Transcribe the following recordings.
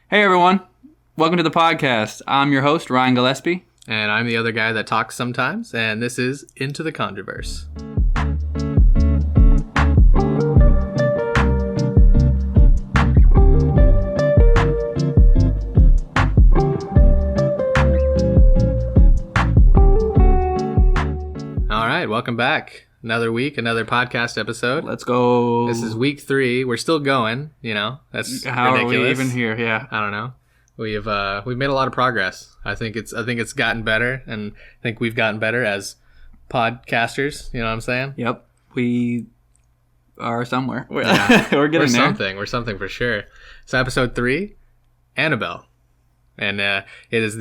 Hey everyone, welcome to the podcast. I'm your host, Ryan Gillespie. And I'm the other guy that talks sometimes, and this is Into the Conjurverse. All right, welcome back. Another week, another podcast episode. Let's go. This is week 3. We're still going, That's How ridiculous. are we even here? Yeah. I don't know. We've made a lot of progress. I think it's gotten better, and I think we've gotten better as podcasters. You know what I'm saying? Yep. We are somewhere. Yeah. We're getting there. We're something for sure. So episode 3, Annabelle. And it is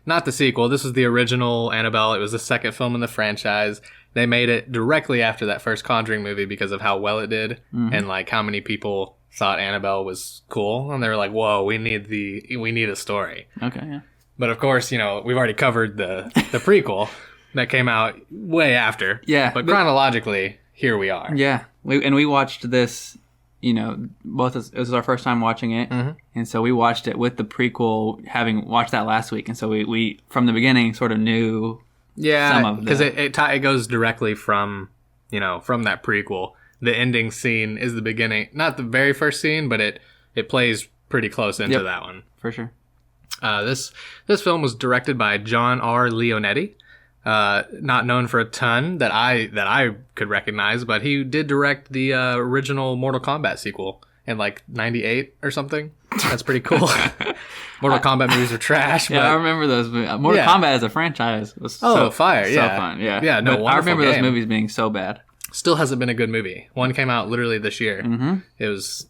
not the sequel. This was the original Annabelle. It was the second film in the franchise. They made it directly after that first Conjuring movie because of how well it did and like how many people thought Annabelle was cool. And they were like, whoa, we need a story. Okay, yeah. But of course, we've already covered the prequel that came out way after. Yeah. But chronologically, here we are. Yeah. We watched this, both it was our first time watching it. Mm-hmm. And so we watched it with the prequel, having watched that last week. And so we from the beginning sort of knew some of because it goes directly from that prequel. The ending scene is the beginning, not the very first scene, but it plays pretty close into that one. For sure. This film was directed by John R. Leonetti, not known for a ton that I could recognize, but he did direct the original Mortal Kombat sequel in like 98 or something. That's pretty cool. Mortal Kombat movies are trash. Yeah, but I remember those movies. Mortal Kombat as a franchise was fire. So Yeah, fun. Yeah, yeah. No, I remember those game. movies being so bad. Still hasn't been a good movie. One came out literally this year. Mm-hmm. It was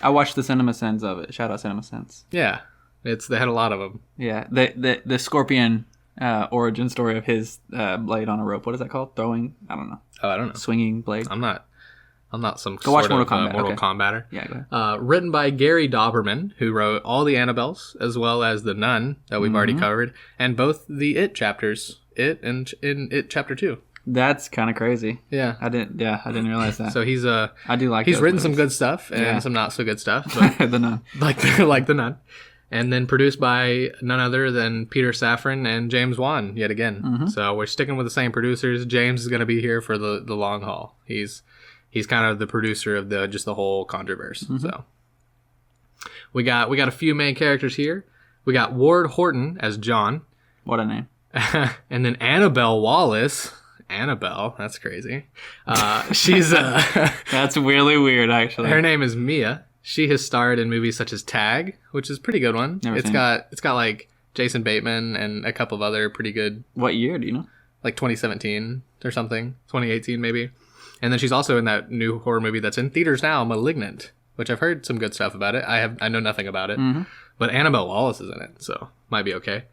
I watched the CinemaSins of it. Shout out CinemaSins. Yeah, they had a lot of them. Yeah, the Scorpion origin story of his blade on a rope. What is that called? Throwing? I don't know. Oh, I don't know. Swinging blade. I'm not some Go watch sort Mortal of Kombat. Mortal Okay. Kombatter. Yeah, go ahead. Written by Gary Dauberman, who wrote all the Annabelles as well as the Nun that we've already covered, and both the It chapters, It and in It Chapter 2. That's kind of crazy. Yeah, I didn't realize that. So he's I do like. He's written movies. some good stuff and some not so good stuff, but The Nun. like the Nun, and then produced by none other than Peter Safran and James Wan yet again. Mm-hmm. So we're sticking with the same producers. James is going to be here for the long haul. He's kind of the producer of the whole Conjurverse. Mm-hmm. So we got a few main characters here. We got Ward Horton as John. What a name. And then Annabelle Wallace. Annabelle, that's crazy. She's That's really weird, actually. her name is Mia. She has starred in movies such as Tag, which is a pretty good one. It's got like Jason Bateman and a couple of other pretty good. What year do you know? Like 2017 or something, 2018 maybe. And then she's also in that new horror movie that's in theaters now, Malignant, which I've heard some good stuff about it. I know nothing about it, but Annabelle Wallace is in it, so might be okay.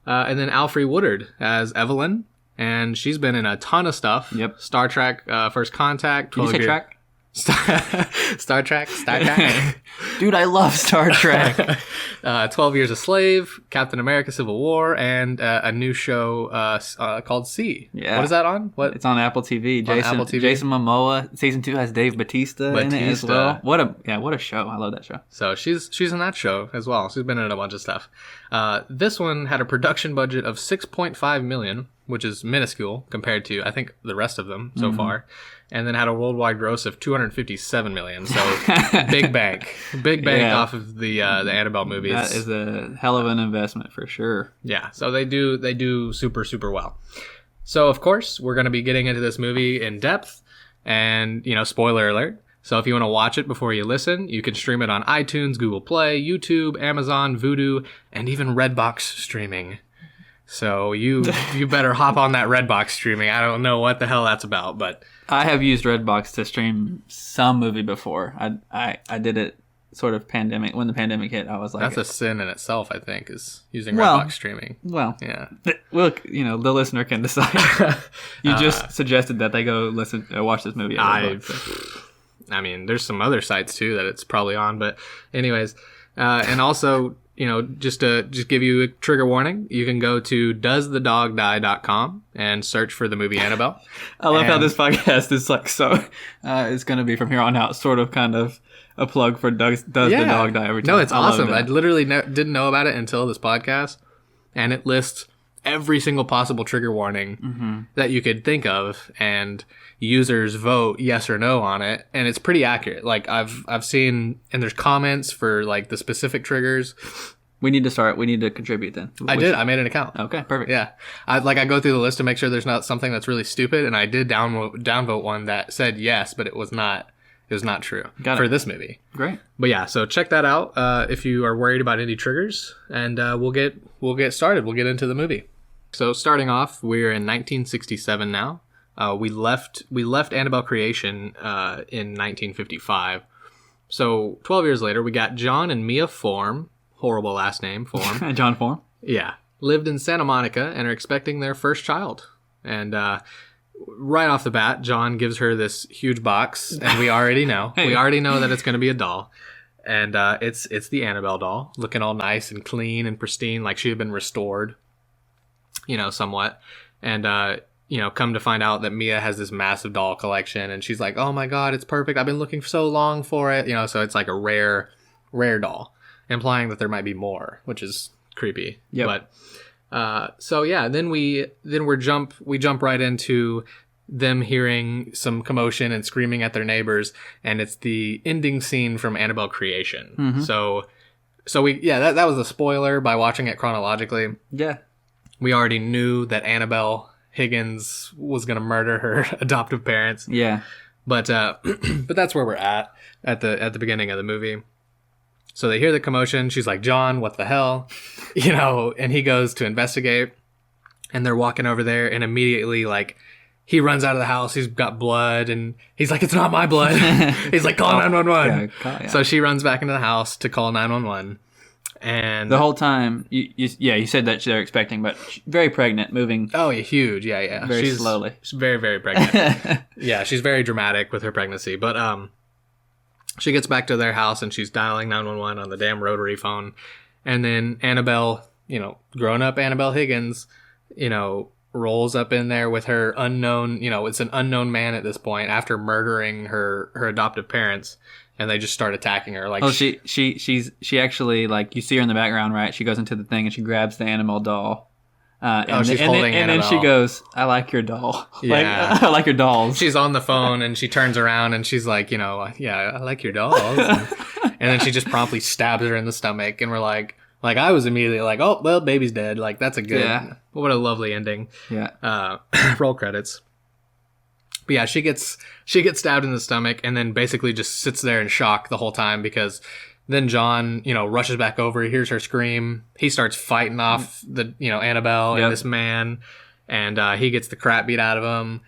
And then Alfre Woodard as Evelyn, and she's been in a ton of stuff. Yep. Star Trek, First Contact. Did you say track? Star Trek. Dude, I love Star Trek. 12 Years a Slave, Captain America Civil War, and a new show called C. Yeah. What is that on? What? It's on Apple TV. Apple TV. Jason Momoa. Season 2 has Dave Bautista in it as well. What a show. I love that show. So she's in that show as well. She's been in a bunch of stuff. This one had a production budget of $6.5 million, which is minuscule compared to, I think, the rest of them so far. And then had a worldwide gross of $257 million. So big bank off of the Annabelle movies. That is a hell of an investment for sure. Yeah. So they do super, super well. So of course we're going to be getting into this movie in depth, and spoiler alert. So if you want to watch it before you listen, you can stream it on iTunes, Google Play, YouTube, Amazon, Vudu, and even Redbox streaming. So you better hop on that Redbox streaming. I don't know what the hell that's about, but I have used Redbox to stream some movie before. I did it sort of when the pandemic hit. I was like, that's a sin in itself, I think, is using Redbox streaming. Well, yeah. Well, the listener can decide. You just suggested that they go watch this movie. I mean, there's some other sites too that it's probably on, but anyways, and also, just to give you a trigger warning, you can go to doesthedogdie.com and search for the movie Annabelle. I love how this podcast is like so. It's going to be from here on out, sort of, kind of a plug for does the dog die every time. No, it's awesome. I literally didn't know about it until this podcast, and it lists every single possible trigger warning that you could think of, and users vote yes or no on it, and it's pretty accurate. Like I've seen, and there's comments for like the specific triggers. We need to contribute then. I made an account. Okay, perfect. Yeah. I go through the list to make sure there's not something that's really stupid, and I did downvote one that said yes, but it was not true for this movie. Great. But yeah, so check that out if you are worried about any triggers, and we'll get started. We'll get into the movie. So starting off, we're in 1967 now. We left Annabelle creation in 1955. So 12 years later, we got John and Mia Form. Horrible last name, Form. John Form. Yeah. Lived in Santa Monica and are expecting their first child. And right off the bat, John gives her this huge box, and we already know. We already know that it's going to be a doll. And it's the Annabelle doll, looking all nice and clean and pristine, like she had been restored, somewhat. And, come to find out that Mia has this massive doll collection, and she's like, oh my God, it's perfect. I've been looking so long for it. So it's like a rare doll, implying that there might be more, which is creepy. Yeah. But, then we jump right into them hearing some commotion and screaming at their neighbors, and it's the ending scene from Annabelle creation. Mm-hmm. So that was a spoiler by watching it chronologically. Yeah. We already knew that Annabelle Higgins was going to murder her adoptive parents. Yeah. But that's where we're at the beginning of the movie. So they hear the commotion. She's like, John, what the hell? And he goes to investigate, and they're walking over there, and immediately, like, he runs out of the house. He's got blood, and he's like, it's not my blood. He's like, call 911. Yeah. So she runs back into the house to call 911. And the whole time, you said that they're expecting, but very pregnant, moving. Oh, yeah, huge. Yeah. Very slowly. She's very, very pregnant. Yeah, she's very dramatic with her pregnancy. But she gets back to their house, and she's dialing 911 on the damn rotary phone. And then Annabelle, grown up Annabelle Higgins, rolls up in there with her unknown, it's an unknown man at this point after murdering her adoptive parents. And they just start attacking her. Like, she actually, like, you see her in the background, right? She goes into the thing and she grabs the Annabelle doll. She's holding Annabelle. And then she goes, I like your doll. Yeah. I like your dolls. She's on the phone and she turns around and she's like, I like your dolls. And then she just promptly stabs her in the stomach. And we're like I was immediately like, oh, well, baby's dead. Like, that's a good, what a lovely ending. Yeah. Roll credits. But yeah, she gets stabbed in the stomach and then basically just sits there in shock the whole time, because then John, rushes back over, he hears her scream. He starts fighting off the, Annabelle and this man, and he gets the crap beat out of him.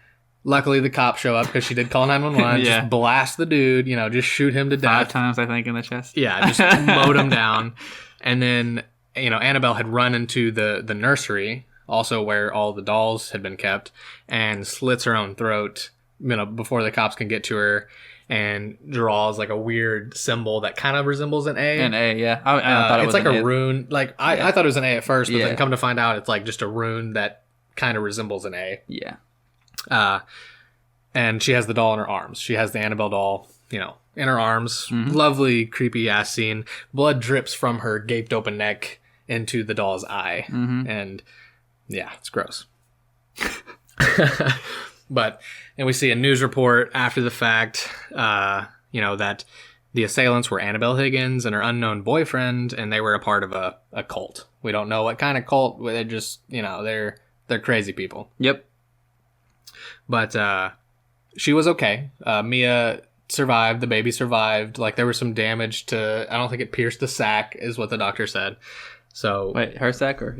Luckily, the cops show up because she did call 911. Yeah. Just blast the dude, just shoot him to death. 5 times, I think, in the chest. Yeah, just mowed him down. And then, Annabelle had run into the nursery, also where all the dolls had been kept, and slits her own throat, before the cops can get to her, and draws like a weird symbol that kind of resembles an A. An A, yeah. I thought it was like a A. rune. Like I thought it was an A at first, but then come to find out it's like just a rune that kind of resembles an A. Yeah. And she has the doll in her arms. She has the Annabelle doll, in her arms. Mm-hmm. Lovely, creepy ass scene. Blood drips from her gaped open neck into the doll's eye. Mm-hmm. And yeah, it's gross. And we see a news report after the fact, that the assailants were Annabelle Higgins and her unknown boyfriend, and they were a part of a cult. We don't know what kind of cult. They're just, they're crazy people. Yep. But she was okay. Mia survived. The baby survived. Like, there was some damage to, I don't think it pierced the sac, is what the doctor said. So wait, her sac or...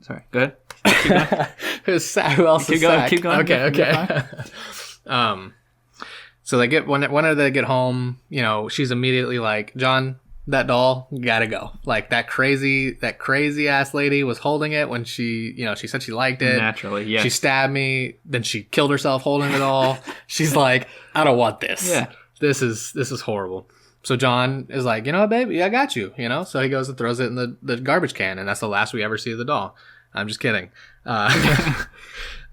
Sorry, go ahead. Who else is sac? Keep going. Okay. So they get whenever they get home, she's immediately like, John, that doll gotta go. Like, that crazy ass lady was holding it when she said she liked it. Naturally, yeah. She stabbed me, then she killed herself holding the doll. She's like, I don't want this. Yeah. this is horrible. So John is like, you know what, baby, I got you, you know? So he goes and throws it in the garbage can, and that's the last we ever see of the doll. I'm just kidding.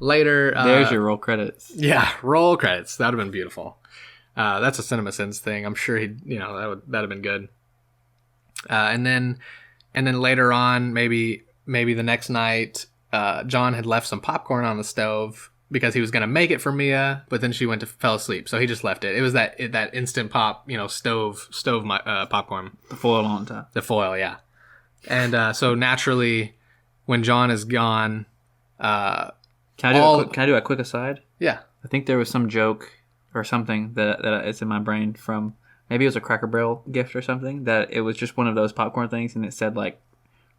Later... There's your roll credits. Yeah, roll credits. That would have been beautiful. That's a CinemaSins thing. I'm sure that'd have been good. And then later on, maybe the next night, John had left some popcorn on the stove because he was going to make it for Mia, but then she fell asleep. So he just left it. It was that Instant Pop, stove popcorn. The foil on top. The foil, yeah. And so naturally, when John is gone, can I do a quick aside? Yeah. I think there was some joke or something that it's in my brain from, maybe it was a Cracker Barrel gift or something, that it was just one of those popcorn things and it said like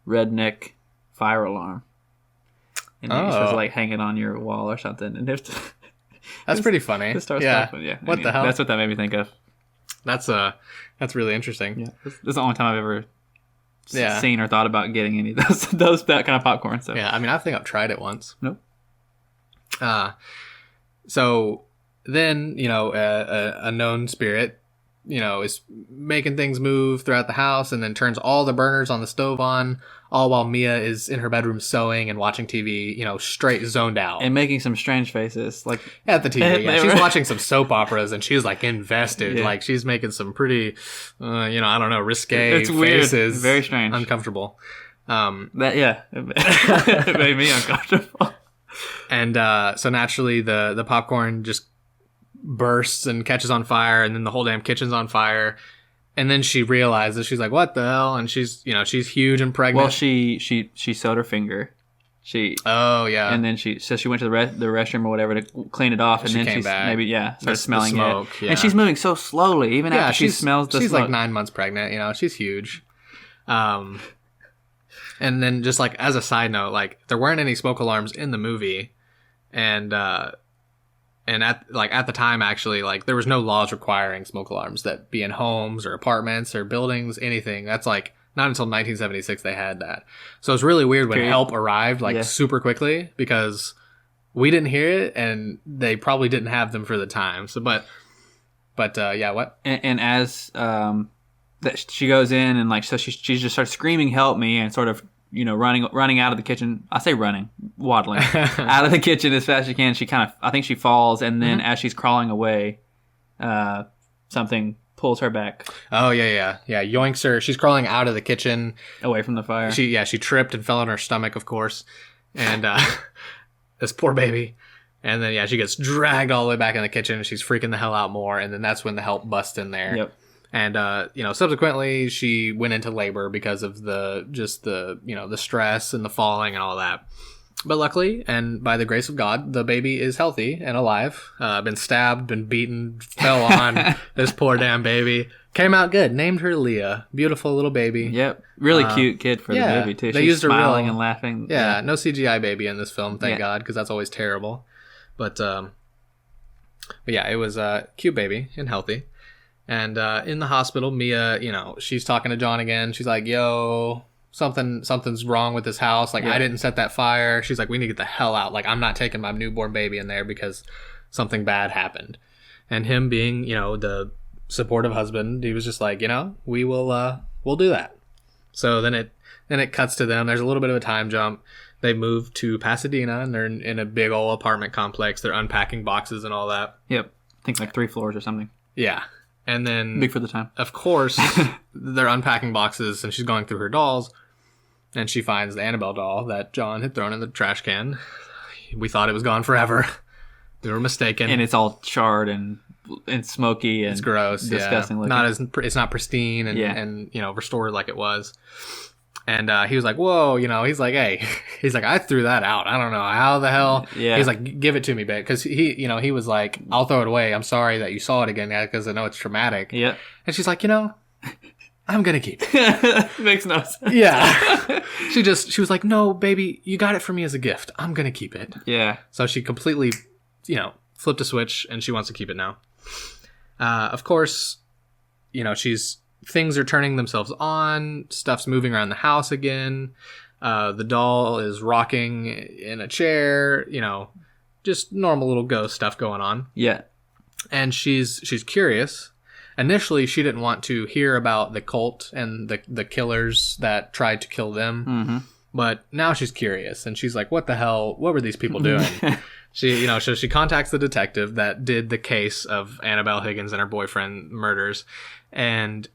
redneck fire alarm. And you're supposed to like hang it on your wall or something. And that's pretty funny. It starts laughing. Yeah. What the hell? That's what that made me think of. That's really interesting. Yeah. This is the only time I've ever seen or thought about getting any of that kind of popcorn. So. Yeah, I mean, I think I've tried it once. Nope. So then, a known spirit, is making things move throughout the house and then turns all the burners on the stove on, all while Mia is in her bedroom sewing and watching TV, straight zoned out. And making some strange faces. Like at the TV, yeah. She's watching some soap operas and she's like invested. Yeah. Like she's making some pretty, I don't know, risque it's faces. Weird. Very strange. Uncomfortable. It made me uncomfortable. And so naturally the popcorn just bursts and catches on fire, and then the whole damn kitchen's on fire. And then she realizes, she's like, what the hell? And she's huge and pregnant. Well, she sewed her finger. Oh, yeah. And then she went to the restroom or whatever to clean it off. And she then came she back. Maybe, started smelling smoke, it. Yeah. And she's moving so slowly, even after she smells the she's smoke. Like 9 months pregnant, she's huge. And then just like as a side note, like there weren't any smoke alarms in the movie. And at the time, actually, like there was no laws requiring smoke alarms that be in homes or apartments or buildings, anything. That's like not until 1976 they had that. So it's really weird when help arrived super quickly because we didn't hear it and they probably didn't have them for the time. So, but yeah, what? And as that she goes in and so she just starts screaming, "Help me!" and sort of. Running out of the kitchen. I say running, waddling out of the kitchen as fast as she can. She I think she falls, and then as she's crawling away, something pulls her back. Oh yeah. Yoinks her. She's crawling out of the kitchen, away from the fire. She tripped and fell on her stomach, of course, and this poor baby. And then she gets dragged all the way back in the kitchen. And she's freaking the hell out more, and then that's when the help busts in there. Yep. And, subsequently she went into labor because of the stress and the falling and all that. But luckily, and by the grace of God, the baby is healthy and alive. Been stabbed, been beaten, fell on. This poor damn baby. Came out good. Named her Leah. Beautiful little baby. Yep. Really cute kid for the baby, too. She's smiling and laughing. Yeah, no CGI baby in this film, thank God, because that's always terrible. But yeah, it was a cute baby and healthy. And in the hospital, Mia, she's talking to John again. She's like, yo, something's wrong with this house. Like, I didn't set that fire. She's like, we need to get the hell out. Like, I'm not taking my newborn baby in there because something bad happened. And him being, the supportive husband, he was just like, we'll do that. So then it cuts to them. There's a little bit of a time jump. They move to Pasadena, and they're in a big old apartment complex. They're unpacking boxes and all that. Yep. I think 3 floors or something. Yeah. And then, big for the time. Of course, they're unpacking boxes, and she's going through her dolls, and she finds the Annabelle doll that John had thrown in the trash can. We thought it was gone forever. We were mistaken. And it's all charred and smoky and it's gross, disgusting looking. It's not pristine and restored like it was. And he was like, whoa, he's like, hey, he's like, I threw that out. I don't know how the hell. Yeah. He's like, give it to me, babe. Because he was like, I'll throw it away. I'm sorry that you saw it again because I know it's traumatic. Yeah. And she's like, I'm going to keep it. Makes no sense. Yeah. She was like, no, baby, you got it for me as a gift. I'm going to keep it. Yeah. So she completely, flipped a switch and she wants to keep it now. Of course, things are turning themselves on. Stuff's moving around the house again. The doll is rocking in a chair. Just normal little ghost stuff going on. Yeah. And she's curious. initially she didn't want to hear about the cult and the killers that tried to kill them. Mm-hmm. But now she's curious, and she's like, what the hell? What were these people doing? So she contacts the detective that did the case of Annabelle Higgins and her boyfriend murders, and,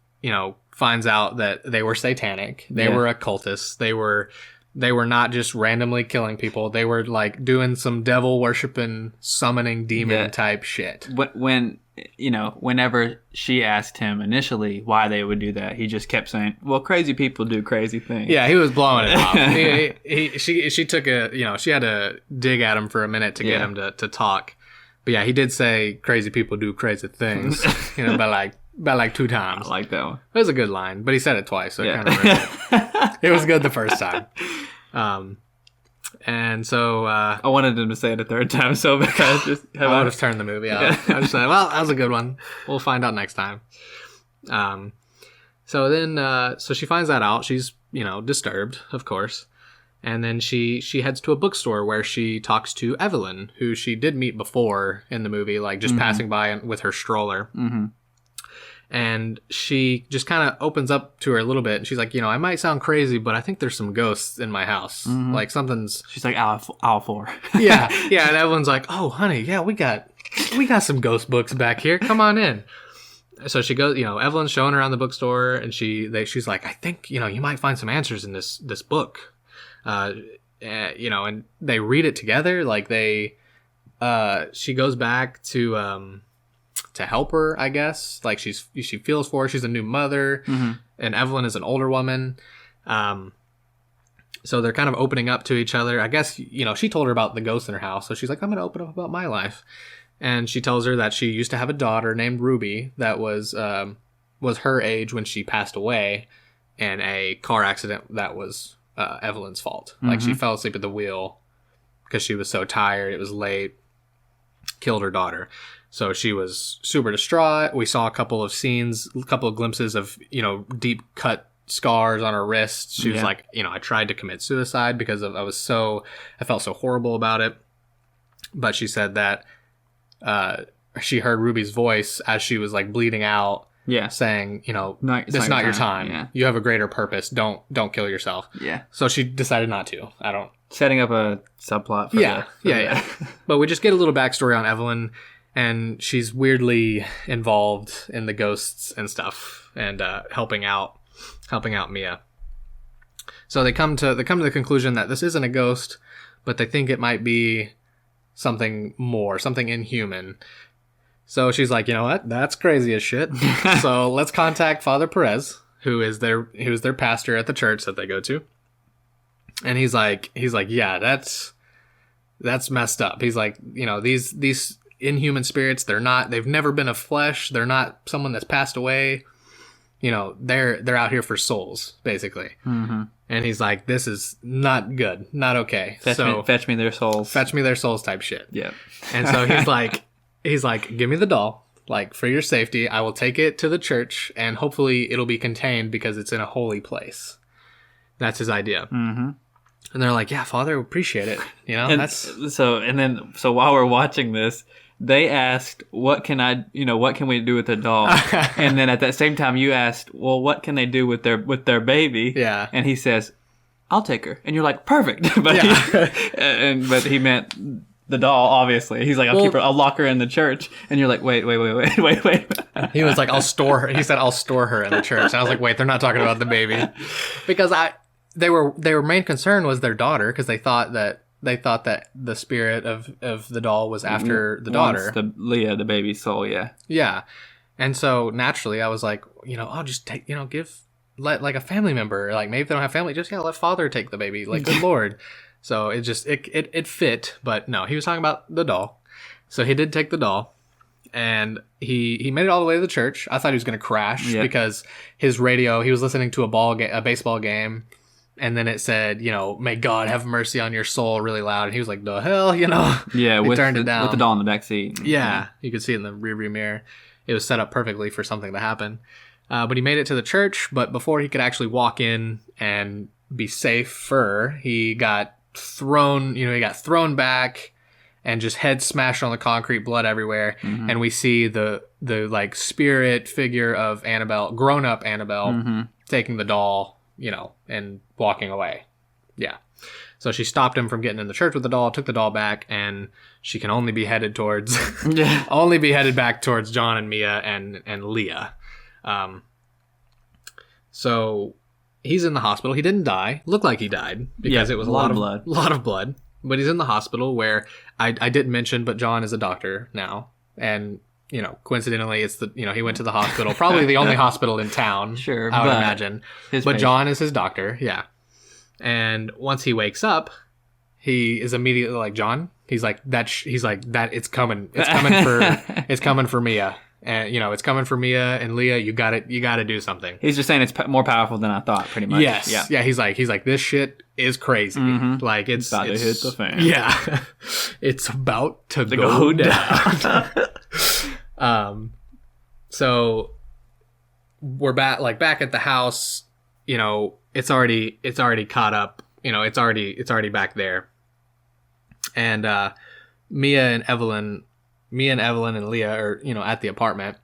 finds out that they were satanic. They were occultists. They were not just randomly killing people. They were like doing some devil worshiping, summoning demon type shit. Whenever she asked him initially why they would do that, he just kept saying, well, crazy people do crazy things. Yeah, he was blowing it off. She took she had to dig at him for a minute to get him to talk. But yeah, he did say crazy people do crazy things, about like 2 times. I like that one. It was a good line, but he said it twice, so it kind of hurt. It was good the first time. And so I wanted him to say it a 3rd time so bad. I would have turned the movie out. I just said, well, that was a good one. We'll find out next time. So she finds that out. She's, disturbed, of course. And then she heads to a bookstore where she talks to Evelyn, who she did meet before in the movie, like just passing by with her stroller. Mm-hmm. And she just kind of opens up to her a little bit. And she's like, I might sound crazy, but I think there's some ghosts in my house. Mm-hmm. Like something's... She's like, aisle 4. Yeah. And everyone's like, oh, honey, yeah, we got some ghost books back here. Come on in. So she goes, Evelyn's showing her around the bookstore. And she's like, I think, you might find some answers in this book. And they read it together. Like she goes back to help her, I guess. Like she feels for her. She's a new mother, and Evelyn is an older woman. So they're kind of opening up to each other. I guess, she told her about the ghost in her house. So she's like, I'm going to open up about my life. And she tells her that she used to have a daughter named Ruby that was her age when she passed away in a car accident that was Evelyn's fault. Like she fell asleep at the wheel because she was so tired. It was late. Killed her daughter. So she was super distraught. We saw a couple of glimpses of, deep cut scars on her wrists. She was like, I tried to commit suicide because I felt so horrible about it. But she said that she heard Ruby's voice as she was like bleeding out. Yeah. Saying, this is not your time. Yeah. You have a greater purpose. Don't kill yourself. Yeah. So she decided not to. Setting up a subplot for Yeah. But we just get a little backstory on Evelyn. And she's weirdly involved in the ghosts and stuff, and helping out Mia. So they come to the conclusion that this isn't a ghost, but they think it might be something more, something inhuman. So she's like, you know what? That's crazy as shit. So let's contact Father Perez, who's their pastor at the church that they go to. And he's like, yeah, that's messed up. He's like, these inhuman spirits, they've never been of flesh. They're not someone that's passed away. They're out here for souls, basically. Mm-hmm. And he's like, this is not good, not okay. Fetch me their souls. Fetch me their souls type shit. Yeah. And so he's like, give me the doll, like for your safety. I will take it to the church and hopefully it'll be contained because it's in a holy place. That's his idea. Mm-hmm. And they're like, yeah, Father, appreciate it. So while we're watching this, they asked, what can we do with the doll? And then at that same time, you asked, well, what can they do with their baby? Yeah. And he says, I'll take her. And you're like, perfect. But he meant the doll, obviously. He's like, I'll lock her in the church. And you're like, wait. He was like, I'll store her. He said, I'll store her in the church. And I was like, wait, they're not talking about the baby. Because their main concern was their daughter, because they thought that the spirit of the doll was after the daughter. The baby's soul, yeah. Yeah. And so naturally I was like, I'll just take, let like a family member, like maybe if they don't have family, just let Father take the baby. Like, good Lord. So it fit, but no, he was talking about the doll. So he did take the doll. And he made it all the way to the church. I thought he was going to crash because his radio, he was listening to a baseball game. And then it said, may God have mercy on your soul really loud. And he was like, the hell, Yeah, he turned it down. With the doll in the back seat. Yeah, you could see it in the rearview mirror. It was set up perfectly for something to happen. But he made it to the church. But before he could actually walk in and be safe, he got thrown back. and just head smashed on the concrete, blood everywhere. Mm-hmm. And we see the like spirit figure of Annabelle, grown up Annabelle, taking the doll, you know, and walking away. Yeah. So she stopped him from getting in the church with the doll, took the doll back, and she can only be headed towards, back towards John and Mia and Leah. So he's in the hospital. He didn't die. Looked like he died because it was a lot of blood. But he's in the hospital where I didn't mention, but John is a doctor now, and you know, coincidentally, it's he went to the hospital, probably the only hospital in town. Sure, I would imagine. But John is his doctor. Yeah. And once he wakes up, he is immediately like, John, he's like that. It's coming for Mia. And you know, it's coming for Mia and Leah. You got to do something. He's just saying it's more powerful than I thought, pretty much. Yes. Yeah. He's like, this shit is crazy. Mm-hmm. Like it's about to hit the fan. Yeah. It's about to go down. So we're back at the house. You know, it's already caught up. You know, it's already back there. And Mia and Evelyn and Leah are, you know, at the apartment,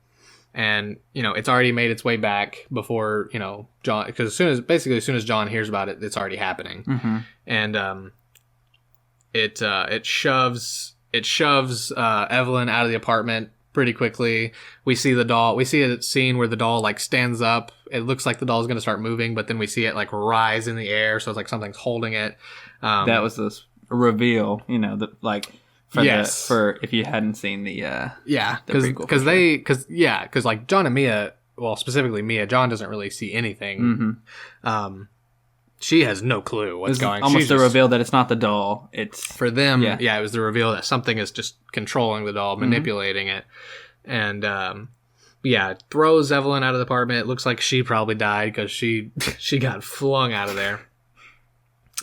and you know, it's already made its way back before, you know, John, because as soon as John hears about it, it's already happening. Mm-hmm. And it shoves Evelyn out of the apartment pretty quickly. We see the doll. We see a scene where the doll like stands up. It looks like the doll is going to start moving, but then we see it like rise in the air, so it's like something's holding it. That was this reveal, you know, that like. For if you hadn't seen the because like John and Mia, well, specifically Mia, John doesn't really see anything. Mm-hmm. She has no clue what's going on. Almost the reveal that it's not the doll. It's for them. Yeah, it was the reveal that something is just controlling the doll, manipulating it, and it throws Evelyn out of the apartment. It looks like she probably died because she got flung out of there,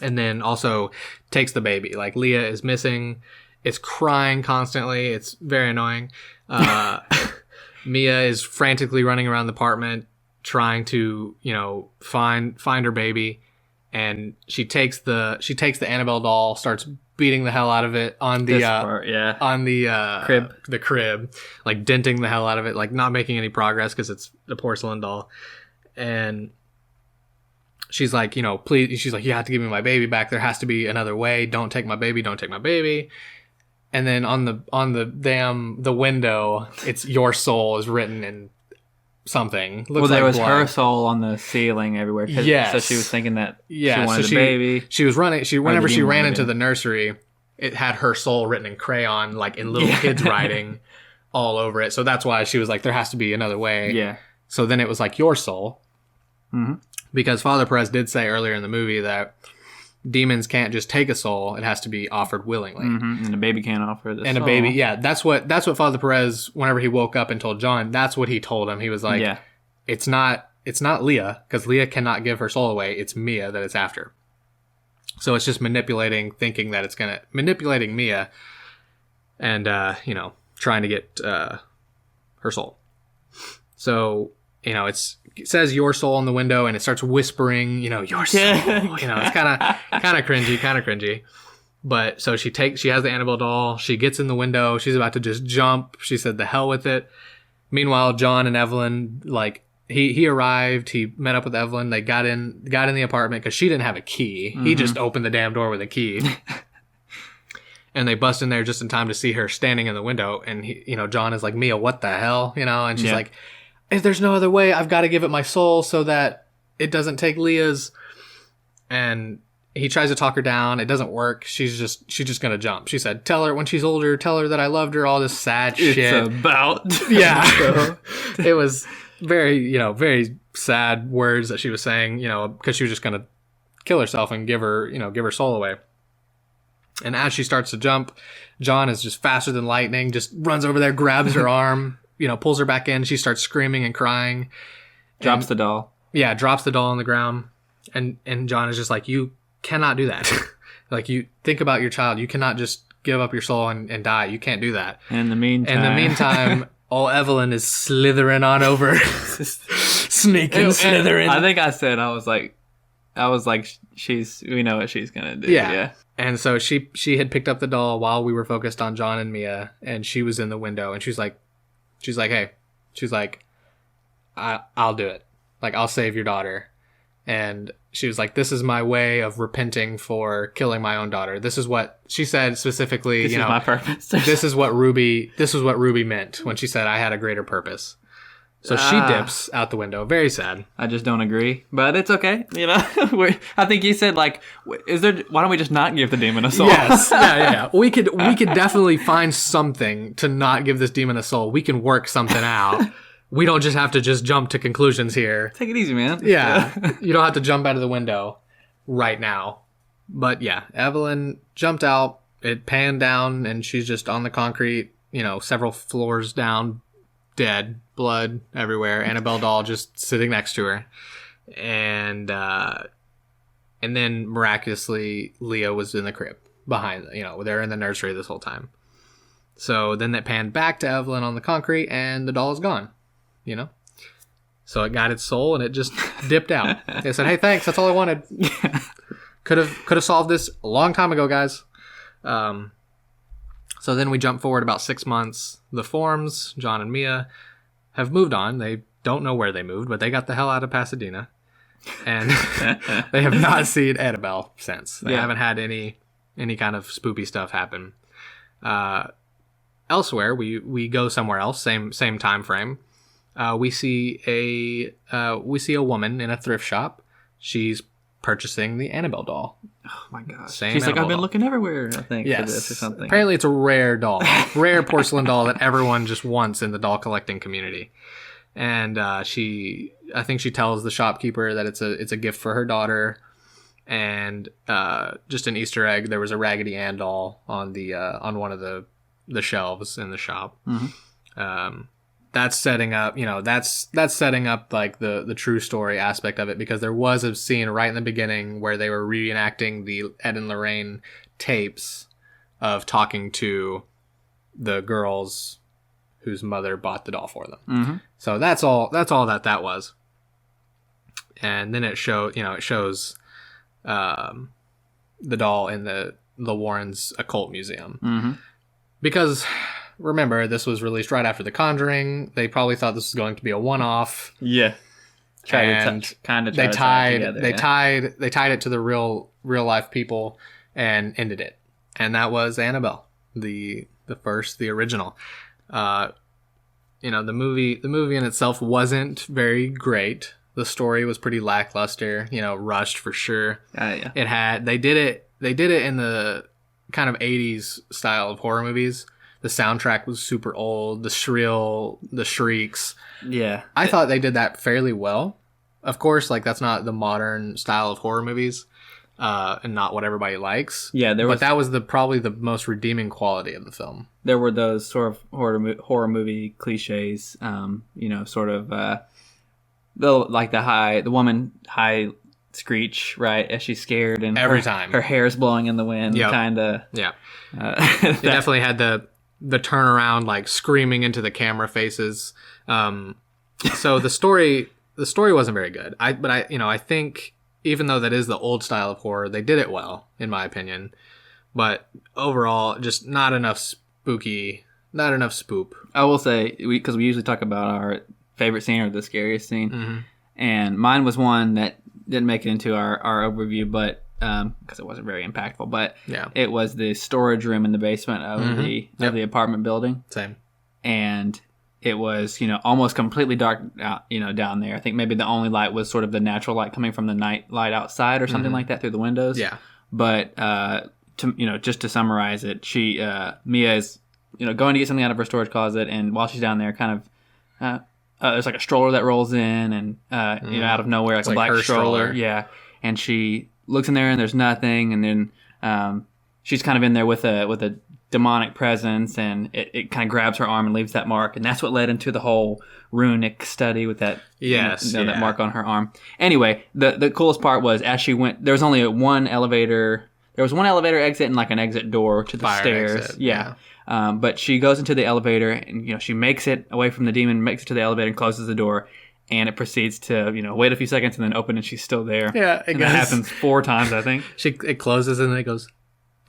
and then also takes the baby. Like Leah is missing. It's crying constantly. It's very annoying. Mia is frantically running around the apartment trying to, you know, find her baby, and she takes the Annabelle doll, starts beating the hell out of it on the crib, like denting the hell out of it, like not making any progress because it's a porcelain doll, and she's like, you know, please. She's like, you have to give me my baby back. There has to be another way. Don't take my baby. Don't take my baby. And then on the window, it's your soul is written in something. Looks there was blood. Her soul on the ceiling everywhere. Yes. So she was thinking that she wanted the baby. She was running. Whenever she ran into the nursery, it had her soul written in crayon, like in little kids writing all over it. So that's why she was like, there has to be another way. Yeah. So then it was like your soul. Mm-hmm. Because Father Perez did say earlier in the movie that demons can't just take a soul; it has to be offered willingly. Mm-hmm. And a baby can't offer this. And soul. A baby, that's what Father Perez. Whenever he woke up and told John, that's what he told him. He was like, "It's not Leah, because Leah cannot give her soul away. It's Mia that it's after." So it's just thinking that it's manipulating Mia, and you know, trying to get her soul. So you know, it says your soul on the window, and it starts whispering, you know, your soul. You know, it's kind of cringy. But so she has the Annabelle doll. She gets in the window. She's about to just jump. She said, "The hell with it." Meanwhile, John and Evelyn, like he arrived. He met up with Evelyn. They got in the apartment because she didn't have a key. Mm-hmm. He just opened the damn door with a key. And they bust in there just in time to see her standing in the window. And John is like, "Mia, what the hell?" You know, and she's like, "If there's no other way, I've got to give it my soul so that it doesn't take Leah's." And he tries to talk her down. It doesn't work. She's just gonna jump. She said, "Tell her when she's older. Tell her that I loved her." All this sad shit. It's about It was very sad words that she was saying. Because she was just gonna kill herself and give her soul away. And as she starts to jump, John is just faster than lightning. Just runs over there, grabs her arm. Pulls her back in. She starts screaming and crying. Drops the doll. Yeah, drops the doll on the ground. And John is just like, "You cannot do that." Like, you think about your child. You cannot just give up your soul and die. You can't do that. In the meantime, old Evelyn is slithering on over. Sneaking, slithering. I think I was like, I was like, we know what she's gonna do. Yeah. And so she had picked up the doll while we were focused on John and Mia, and she was in the window, and she's like, hey, I'll do it. Like, I'll save your daughter. And she was like, this is my way of repenting for killing my own daughter. This is what she said specifically. This is my purpose. This is what Ruby meant when she said I had a greater purpose. So she dips out the window. Very sad. I just don't agree, but it's okay. You know, I think you said like, why don't we just not give the demon a soul? Yes. Yeah. We could definitely find something to not give this demon a soul. We can work something out. We don't just have to just jump to conclusions here. Take it easy, man. Yeah. You don't have to jump out of the window right now. But yeah, Evelyn jumped out. It panned down, and she's just on the concrete, several floors down, dead, blood everywhere. Annabelle doll just sitting next to her. And then miraculously, Leah was in the crib behind, they're in the nursery this whole time. So then that panned back to Evelyn on the concrete, and the doll is gone. So it got its soul and it just dipped out. They said, hey, thanks, that's all I wanted. Could have solved this a long time ago, guys. So then we jump forward about 6 months. The Forms, John and Mia, have moved on. They don't know where they moved, but they got the hell out of Pasadena. And they have not seen Annabelle since. They haven't had any kind of spoopy stuff happen. Elsewhere, we go somewhere else, same time frame. We see a woman in a thrift shop. She's purchasing the Annabelle doll. Oh my gosh! She's Annabelle like, I've been looking everywhere. I think for this or something. Apparently, it's a rare doll, rare porcelain doll that everyone just wants in the doll collecting community. And I think she tells the shopkeeper that it's a gift for her daughter. And just an Easter egg, there was a Raggedy Ann doll on one of the shelves in the shop. Mm-hmm. That's setting up, that's setting up like the true story aspect of it, because there was a scene right in the beginning where they were reenacting the Ed and Lorraine tapes of talking to the girls whose mother bought the doll for them. Mm-hmm. So that's all that was. And then it shows the doll in the Warrens Occult Museum. Mm-hmm. Because remember, this was released right after The Conjuring. They probably thought this was going to be a one-off. Yeah. They tied it to the real life people and ended it. And that was Annabelle, the original. The movie in itself wasn't very great. The story was pretty lackluster, rushed for sure. Yeah. They did it in the kind of 80s style of horror movies. The soundtrack was super old, the shrieks. Yeah. I thought they did that fairly well. Of course, like, that's not the modern style of horror movies, and not what everybody likes. Yeah, but that was probably the most redeeming quality of the film. There were those sort of horror movie cliches, sort of the woman high screech, right, as she's scared, and every time her hair's blowing in the wind, kind of. Yeah. It definitely had the turnaround, like screaming into the camera faces. So the story wasn't very good. I think even though that is the old style of horror, they did it well, in my opinion. But overall, just not enough spook. I will say, because we usually talk about our favorite scene or the scariest scene, mm-hmm. and mine was one that didn't make it into our overview, but because it wasn't very impactful, but it was the storage room in the basement of mm-hmm. the apartment building. Same. And it was, almost completely dark out, down there. I think maybe the only light was sort of the natural light coming from the night light outside or something mm-hmm. like that through the windows. Yeah. But just to summarize it, Mia is going to get something out of her storage closet, and while she's down there, kind of there's like a stroller that rolls in, and out of nowhere, like a black stroller. Yeah. And she looks in there, and there's nothing, and then she's kind of in there with a demonic presence, and it kind of grabs her arm and leaves that mark, and that's what led into the whole runic study with that that mark on her arm. Anyway, the coolest part was, as she went, there was only one elevator exit and like an exit door to the Fire stairs. Exit, yeah. But she goes into the elevator, and she makes it away from the demon, makes it to the elevator and closes the door, and it proceeds to, wait a few seconds and then open and she's still there. Yeah, and that happens 4 times, I think. It closes and then it goes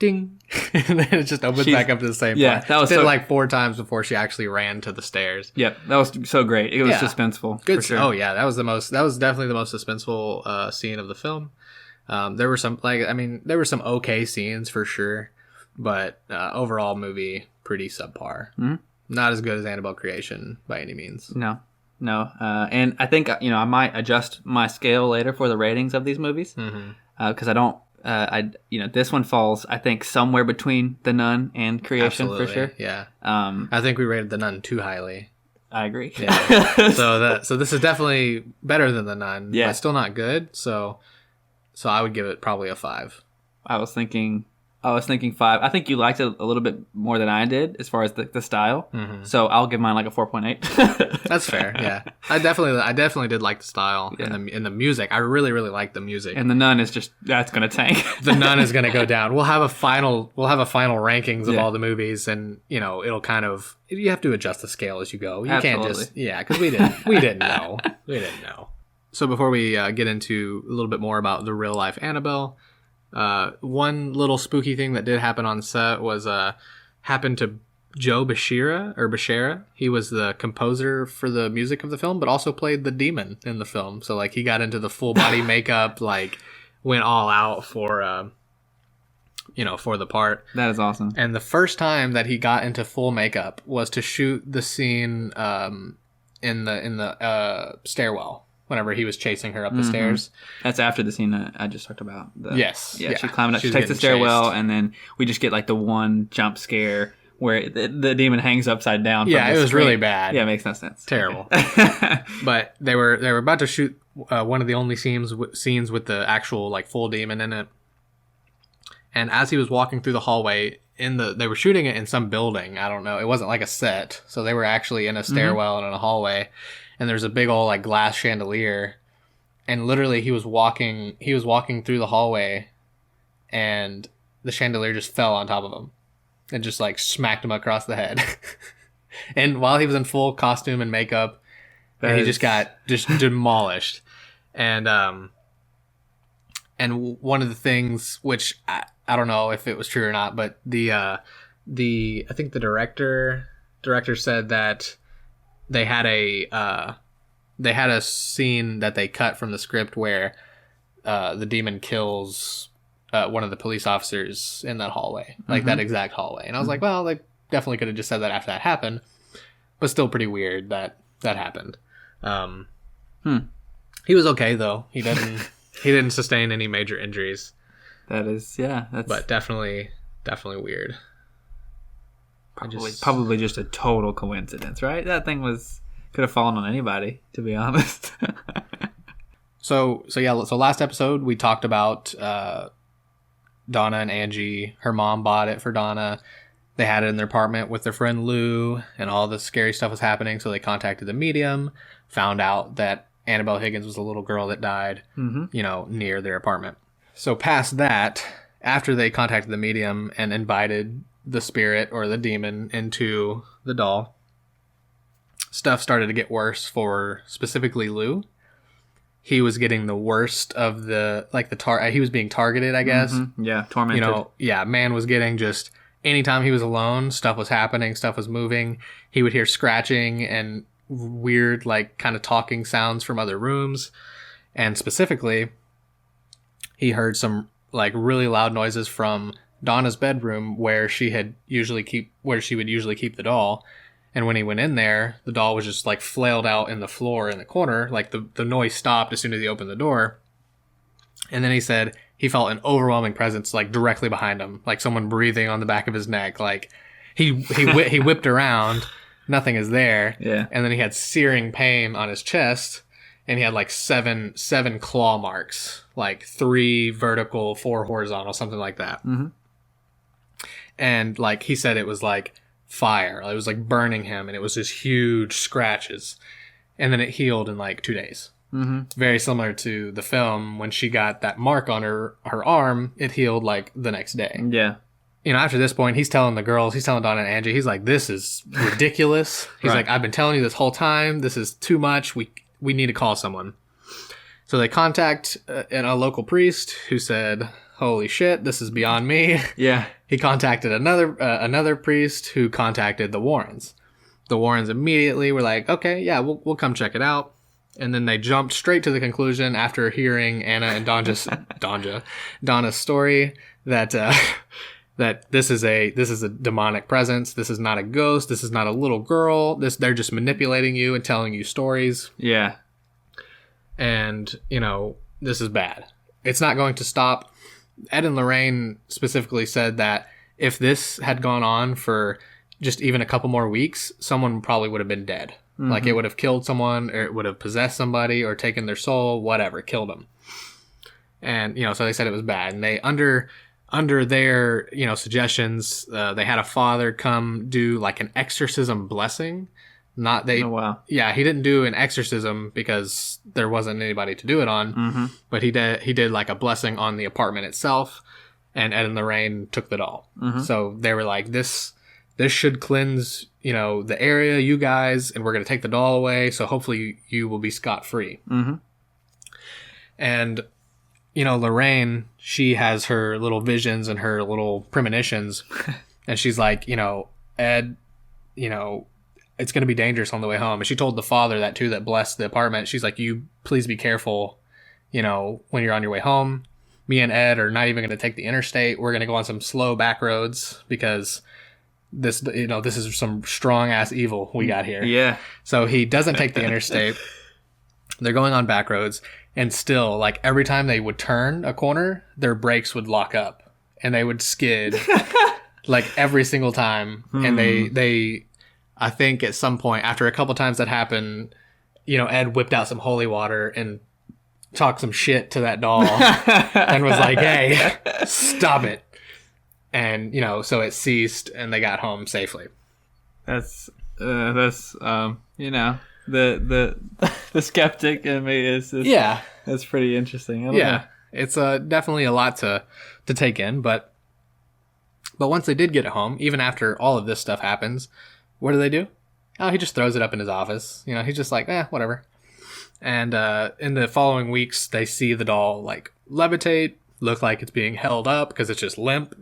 ding, and then it just opens back up to the same place. That was did like 4 times before she actually ran to the stairs. Yep, that was so great. It was suspenseful. Good. For sure. Oh yeah, that was definitely the most suspenseful scene of the film. There were some okay scenes for sure, but overall movie pretty subpar. Mm-hmm. Not as good as Annabelle Creation by any means. No. And I think I might adjust my scale later for the ratings of these movies because I don't. This one falls, I think, somewhere between The Nun and Creation. Absolutely, for sure. Yeah. I think we rated The Nun too highly. I agree. Yeah. So this is definitely better than The Nun. Yeah. But still not good. So I would give it probably a 5. I was thinking 5. I think you liked it a little bit more than I did as far as the style. Mm-hmm. So I'll give mine like a 4.8. That's fair. Yeah, I definitely did like the style and the music. I really really like the music. And The Nun is that's gonna tank. The Nun is gonna go down. We'll have a final rankings of all the movies, and it'll kind of, you have to adjust the scale as you go. You can't just because we didn't know. So before we get into a little bit more about the real life Annabelle. One little spooky thing that did happen on set was happened to Joe Bashara. He was the composer for the music of the film, but also played the demon in the film. So like he got into the full body makeup, like went all out for for the part. That is awesome. And the first time that he got into full makeup was to shoot the scene in the stairwell. Whenever he was chasing her up the stairs. That's after the scene that I just talked about. Yes. Yeah, she's climbing up. She takes the stairwell, and then we just get like the one jump scare where the demon hangs upside down. Yeah, it was really bad. Yeah, it makes no sense. Terrible. But they were about to shoot one of the only scenes with the actual like full demon in it. And as he was walking through the hallway, they were shooting it in some building. I don't know. It wasn't like a set, so they were actually in a stairwell and in a hallway. And there's a big old like glass chandelier, and literally he was walking through the hallway, and the chandelier just fell on top of him, and just like smacked him across the head. And while he was in full costume and makeup, he just got demolished. And one of the things, which I don't know if it was true or not, but I think the director said that they had a scene that they cut from the script where the demon kills one of the police officers in that hallway, like that exact hallway. And I was like, well, they definitely could have just said that after that happened, but still pretty weird that happened. He was okay though. He didn't sustain any major injuries. But definitely weird. Probably just a total coincidence, right? That thing could have fallen on anybody, to be honest. So last episode we talked about Donna and Angie. Her mom bought it for Donna. They had it in their apartment with their friend Lou, and all the scary stuff was happening. So they contacted the medium, found out that Annabelle Higgins was a little girl that died, near their apartment. So past that, after they contacted the medium and invited the spirit or the demon into the doll, stuff started to get worse for specifically Lou. He was getting the worst of he was being targeted, I guess. Yeah, tormented. Man was getting just, anytime he was alone, stuff was happening, stuff was moving. He would hear scratching and weird, like, kind of talking sounds from other rooms. And specifically, he heard some, like, really loud noises from Donna's bedroom where she would usually keep the doll. And when he went in there, the doll was just like flailed out in the floor in the corner. Like the noise stopped as soon as he opened the door. And then he said he felt an overwhelming presence like directly behind him, like someone breathing on the back of his neck. Like he whipped around, nothing is there. Yeah. And then he had searing pain on his chest, and he had like seven claw marks, like 3 vertical, 4 horizontal, something like that. Mm-hmm. And like he said, it was like fire. It was like burning him, and it was just huge scratches. And then it healed in like 2 days. Mm-hmm. Very similar to the film when she got that mark on her arm. It healed like the next day. Yeah. After this point, he's telling Donna and Angie, he's like, this is ridiculous. He's like, I've been telling you this whole time. This is too much. We we need to call someone. So they contact a local priest who said, holy shit, this is beyond me. Yeah. He contacted another priest who contacted the Warrens. The Warrens immediately were like, okay, yeah, we'll come check it out. And then they jumped straight to the conclusion after hearing Anna and Donna's story that that this is a demonic presence. This is not a ghost. This is not a little girl. They're just manipulating you and telling you stories. Yeah. And, this is bad. It's not going to stop. Ed and Lorraine specifically said that if this had gone on for just even a couple more weeks, someone probably would have been dead. Mm-hmm. Like, it would have killed someone, or it would have possessed somebody, or taken their soul, whatever, killed them. And, so they said it was bad. And they, under their, suggestions, they had a father come do, like, an exorcism blessing. Oh, wow. Yeah, he didn't do an exorcism because there wasn't anybody to do it on. Mm-hmm. But he did, like, a blessing on the apartment itself. And Ed and Lorraine took the doll. Mm-hmm. So they were like, this should cleanse, the area, you guys, and we're going to take the doll away. So hopefully you will be scot-free. Mm-hmm. And, Lorraine, she has her little visions and her little premonitions. And she's like, Ed, it's going to be dangerous on the way home. And she told the father that too, that blessed the apartment. She's like, you please be careful, when you're on your way home. Me and Ed are not even going to take the interstate. We're going to go on some slow back roads because this is some strong ass evil we got here. Yeah. So he doesn't take the interstate. They're going on back roads, and still, like, every time they would turn a corner, their brakes would lock up and they would skid like every single time. And they, I think at some point after a couple times that happened, Ed whipped out some holy water and talked some shit to that doll and was like, hey, stop it. And, so it ceased and they got home safely. That's the skeptic in me is yeah. That's pretty interesting. Yeah. It's definitely a lot to take in, but once they did get it home, even after all of this stuff happens, what do? Oh, he just throws it up in his office. He's just like, whatever. And in the following weeks, they see the doll, like, levitate, look like it's being held up because it's just limp,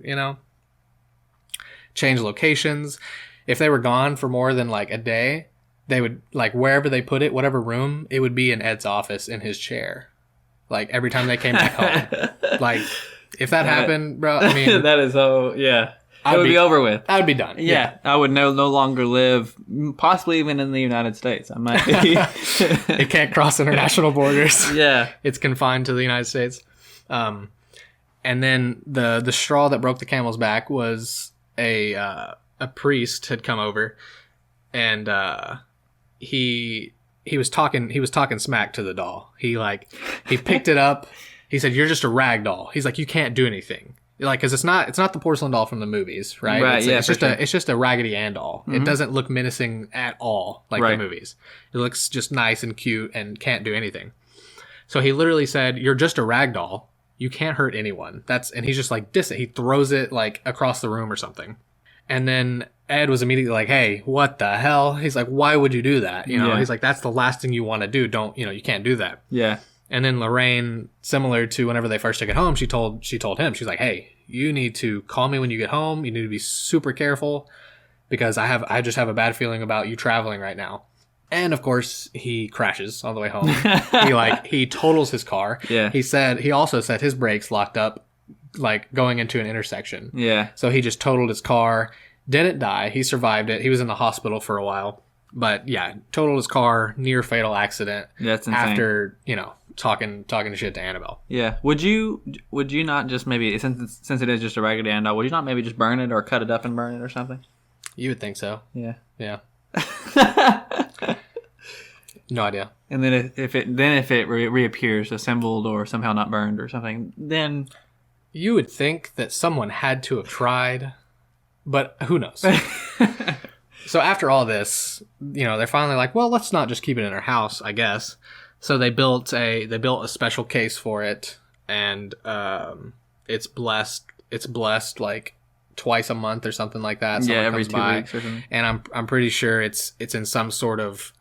Change locations. If they were gone for more than, like, a day, they would, like, wherever they put it, whatever room, it would be in Ed's office in his chair. Like, every time they came back home. Like, if that happened, bro, I mean... that is so, yeah. It would be over with. I would be done. Yeah. I would no longer live, possibly even in the United States. I might be. It can't cross international borders. Yeah. It's confined to the United States. And then the straw that broke the camel's back was a priest had come over, and he was talking smack to the doll. He picked it up. He said, "You're just a rag doll." He's like, "You can't do anything." Like, because it's not the porcelain doll from the movies, right? Right. It's just a Raggedy Ann doll. Mm-hmm. It doesn't look menacing at all like the movies. It looks just nice and cute and can't do anything. So he literally said, "You're just a rag doll. You can't hurt anyone." And he's just like, he throws it like across the room or something. And then Ed was immediately like, "Hey, what the hell?" He's like, "Why would you do that?" He's like, "That's the last thing you want to do. You can't do that." Yeah. And then Lorraine, similar to whenever they first took it home, she told him, she's like, "Hey, you need to call me when you get home. You need to be super careful because I just have a bad feeling about you traveling right now." And of course, he crashes on the way home. he totals his car. Yeah. He also said his brakes locked up, like going into an intersection. Yeah. So he just totaled his car, didn't die. He survived it. He was in the hospital for a while, but yeah, totaled his car, near fatal accident. That's insane. After, talking shit to Annabelle. Yeah. Would you not just maybe, since it is just a Raggedy Ann doll, would you not maybe just burn it or cut it up and burn it or something? You would think so. Yeah. Yeah. No idea. And then if it reappears assembled or somehow not burned or something, then you would think that someone had to have tried, but who knows? So after all this, they're finally like, well, let's not just keep it in our house, I guess. So they built a special case for it, and it's blessed like twice a month or something like that. Someone every 2 weeks or something. And I'm pretty sure it's in some sort of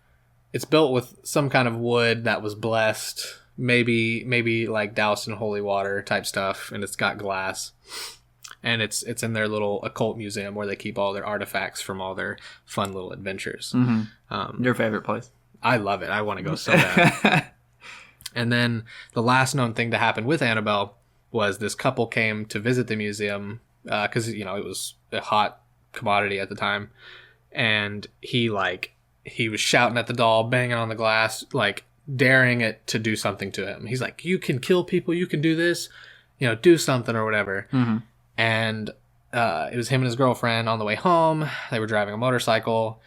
it's built with some kind of wood that was blessed, maybe like doused in holy water type stuff, and it's got glass. And it's in their little occult museum where they keep all their artifacts from all their fun little adventures. Mm-hmm. Your favorite place? I love it. I want to go so bad. And then the last known thing to happen with Annabelle was this couple came to visit the museum because it was a hot commodity at the time, and he was shouting at the doll, banging on the glass, like daring it to do something to him. He's like, "You can kill people. You can do this. Do something or whatever." Mm-hmm. And it was him and his girlfriend on the way home. They were driving a motorcycle.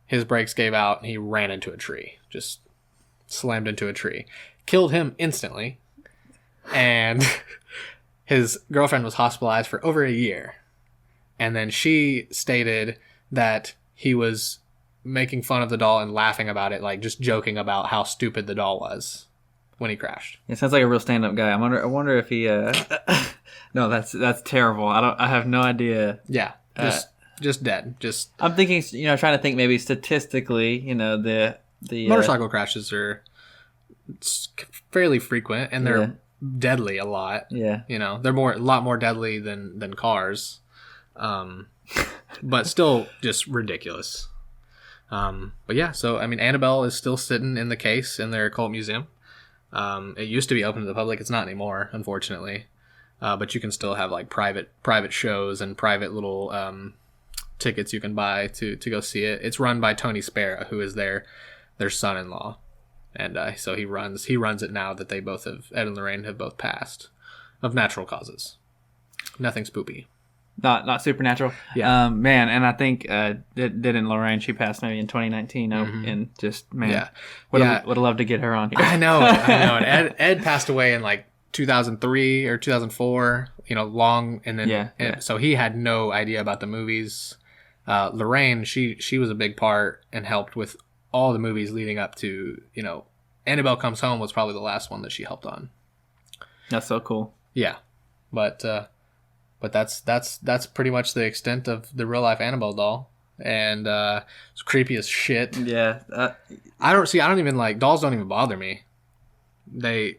His brakes gave out, and he ran into a tree. Just slammed into a tree. Killed him instantly. And his girlfriend was hospitalized for over a year. And then she stated that he was making fun of the doll and laughing about it, like just joking about how stupid the doll was when he crashed. It sounds like a real stand-up guy. I wonder if he... No, that's terrible. I have no idea. Yeah, just dead. I'm thinking, trying to think maybe statistically, the motorcycle crashes are fairly frequent, and they're deadly a lot. Yeah, they're a lot more deadly than cars, but still just ridiculous. But yeah, so I mean, Annabelle is still sitting in the case in their occult museum. It used to be open to the public. It's not anymore, unfortunately. But you can still have like private shows and private little tickets you can buy to go see it. It's run by Tony Spera, who is their son-in-law, and so he runs it now that Ed and Lorraine have both passed of natural causes. Nothing spoopy. Not supernatural. Yeah. Man, and I think didn't Lorraine, she passed maybe in 2019, and just would have loved to get her on here. I know. And Ed passed away in like 2003 or 2004, long, and then so he had no idea about the movies. Lorraine, she was a big part and helped with all the movies leading up to, Annabelle Comes Home was probably the last one that she helped on. That's so cool. Yeah, but that's pretty much the extent of the real life Annabelle doll, and it's creepy as shit. Yeah, I don't even like dolls. Don't even bother me. They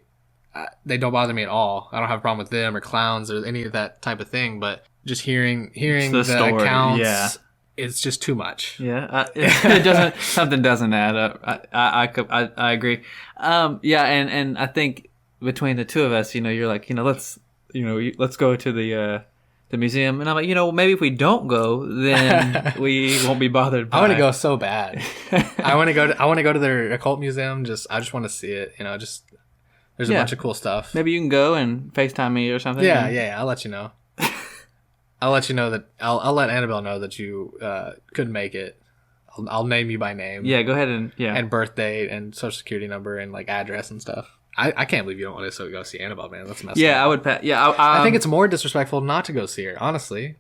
don't bother me at all. I don't have a problem with them or clowns or any of that type of thing. But just hearing the story, accounts, it's just too much. Yeah, it something doesn't add up. I agree. And I think between the two of us, you're like, let's go to the museum, and I'm like, maybe if we don't go, then we won't be bothered. I want to go so bad. I want to go to their occult museum. I just want to see it. There's a bunch of cool stuff. Maybe you can go and FaceTime me or something. Yeah. I'll let you know. I'll let you know that I'll let Annabelle know that you couldn't make it. I'll name you by name. Yeah, go ahead and birth date and social security number and like address and stuff. I can't believe you don't want to go see Annabelle, man. That's messed up. Yeah, I would. I think it's more disrespectful not to go see her, honestly.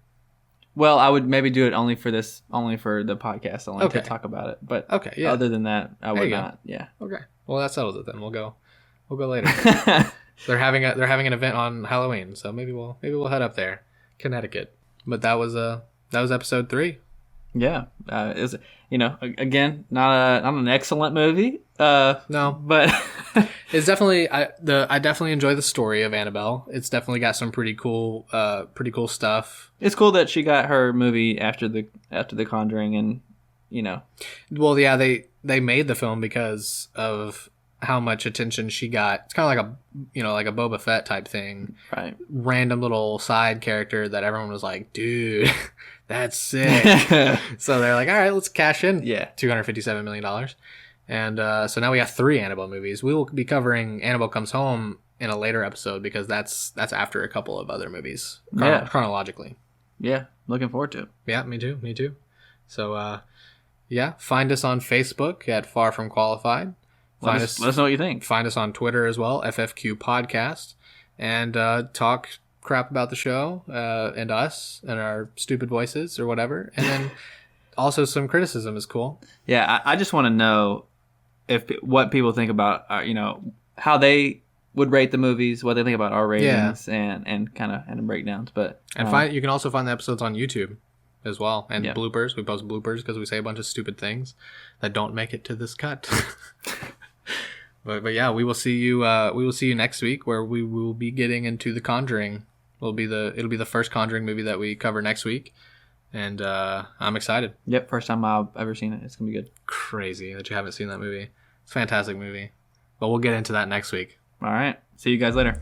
Well, I would maybe do it only for the podcast, to talk about it. But other than that, I would not. Yeah. Okay. Well, that settles it then. We'll go later. They're having an event on Halloween, so maybe we'll head up there, Connecticut. But that was episode 3. Yeah, is again not an excellent movie. No, but it's definitely I definitely enjoy the story of Annabelle. It's definitely got some pretty cool stuff. It's cool that she got her movie after the Conjuring, and Well, yeah, they made the film because of how much attention she got. It's kind of like a Boba Fett type thing, right? Random little side character that everyone was like, dude, that's sick. So they're like, all right, let's cash in. Yeah, $257 million. And so now we got 3 Annabelle movies. We will be covering Annabelle Comes Home in a later episode because that's after a couple of other movies chronologically. Yeah, looking forward to it. Yeah, me too. So find us on Facebook at Far From Qualified. Let us know what you think. Find us on Twitter as well, FFQ Podcast, and talk crap about the show and us and our stupid voices or whatever. And then also some criticism is cool. Yeah, I just want to know what people think about how they would rate the movies, what they think about our ratings, and kind of breakdowns. But you can also find the episodes on YouTube. as well. And bloopers. We post bloopers because we say a bunch of stupid things that don't make it to this cut. But yeah, we will see you next week, where we will be getting into The Conjuring. It'll be the first Conjuring movie that we cover next week. And I'm excited. Yep, first time I've ever seen it. It's going to be good. Crazy that you haven't seen that movie. It's a fantastic movie. But we'll get into that next week. All right. See you guys later.